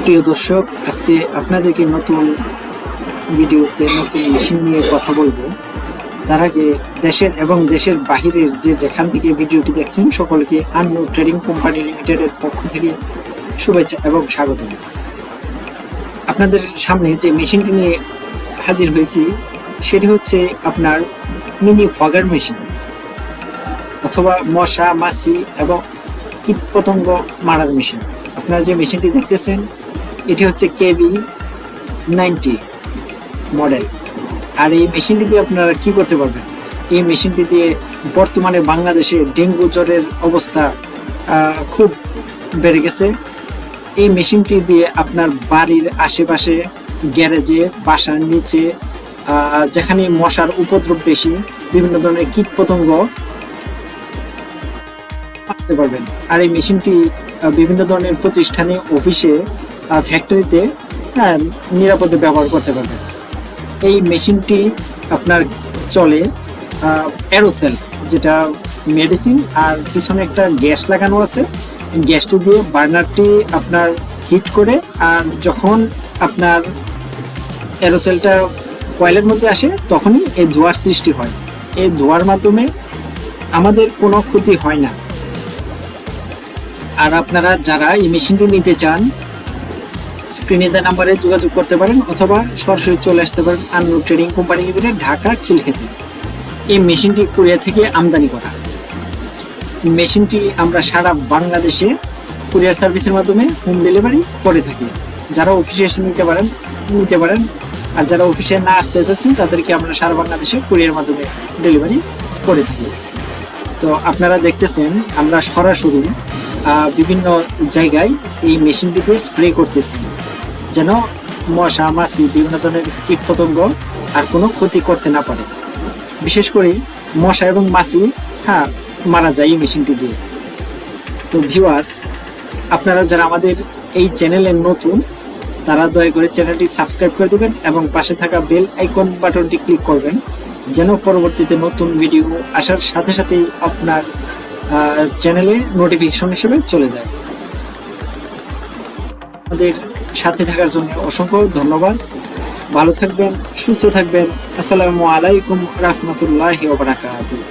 প্রিয় দর্শক, আজকে আপনাদেরকে নতুন ভিডিওতে নতুন মেশিন নিয়ে কথা বলবো। তার আগে দেশের এবং দেশের বাহিরের যেখান থেকে ভিডিওটি দেখছেন সকলকে আনমোল ট্রেডিং কোম্পানি লিমিটেডের পক্ষ থেকে শুভেচ্ছা এবং স্বাগত। আপনাদের সামনে যে মেশিনটি নিয়ে হাজির হয়েছি সেটি হচ্ছে আপনার মিনি ফগার মেশিন অথবা মশা মাছি এবং কীটপতঙ্গ মারার মেশিন। আপনারা যে মেশিনটি দেখতেছেন এটি হচ্ছে KB90 মডেল। আর এই মেশিনটি দিয়ে আপনারা কি করতে পারবেন? এই মেশিনটি দিয়ে বর্তমানে বাংলাদেশে ডেঙ্গু জ্বরের অবস্থা খুব বেড়ে গেছে। এই মেশিনটি দিয়ে আপনার বাড়ির আশেপাশে, গ্যারেজে, বাসার নিচে, যেখানে মশার উপদ্রব বেশি, বিভিন্ন ধরনের কীটপতঙ্গ মারতে পারবেন। আর এই মেশিনটি বিভিন্ন ধরনের প্রতিষ্ঠানে, অফিসে, ফ্যাক্টরিতে নিরাপদে ব্যবহার করতে পারবেন। এই মেশিনটি আপনার চলে অ্যারোসেল, যেটা মেডিসিন, আর পিছনে একটা গ্যাস লাগানো আছে। গ্যাসটি দিয়ে বার্নারটি আপনার হিট করে, আর যখন আপনার অ্যারোসেলটা কয়েলের মধ্যে আসে তখনই এই ধোঁয়ার সৃষ্টি হয়। এই ধোঁয়ার মাধ্যমে আমাদের কোনো ক্ষতি হয় না। আর আপনারা যারা এই মেশিনটি নিতে চান স্ক্রিনে দেওয়া নাম্বারে যোগাযোগ করতে পারেন অথবা সরাসরি চলে আসতে পারেন Anmol trading company limited, Dhaka খিলক্ষেতে। এই মেশিনটি কোরিয়া থেকে আমদানি করা। মেশিনটি আমরা সারা বাংলাদেশে কুরিয়ার সার্ভিসের মাধ্যমে হোম ডেলিভারি করে থাকি। যারা অফিসে এসে নিতে পারেন, আর যারা অফিসে না আসতে চাচ্ছেন তাদেরকে আমরা সারা বাংলাদেশে কুরিয়ার মাধ্যমে ডেলিভারি করে থাকি। তো আপনারা দেখতেছেন আমরা সরাসরি বিভিন্ন জায়গায় এই মেশিনটিকে স্প্রে করতেছি, যেন মশা মাছি, বিভিন্ন ধরনের কীটপতঙ্গ আর কোনো ক্ষতি করতে না পারে। বিশেষ করে মশা এবং মাছি মারা যায় এই মেশিনটি দিয়ে। তো ভিউয়ার্স, আপনারা যারা আমাদের এই চ্যানেলে নতুন তারা দয়া করে চ্যানেলটি সাবস্ক্রাইব করে দেবেন এবং পাশে থাকা বেল আইকন বাটনটি ক্লিক করবেন, যেন পরবর্তীতে নতুন ভিডিও আসার সাথে সাথেই আপনার চ্যানেলে নোটিফিকেশন হিসেবে চলে যায়। আমাদের সাথে থাকার জন্য অসংখ্য ধন্যবাদ। ভালো থাকবেন, সুস্থ থাকবেন। আসসালামু আলাইকুম রাহমাতুল্লাহি ওয়া বারাকাতুহু।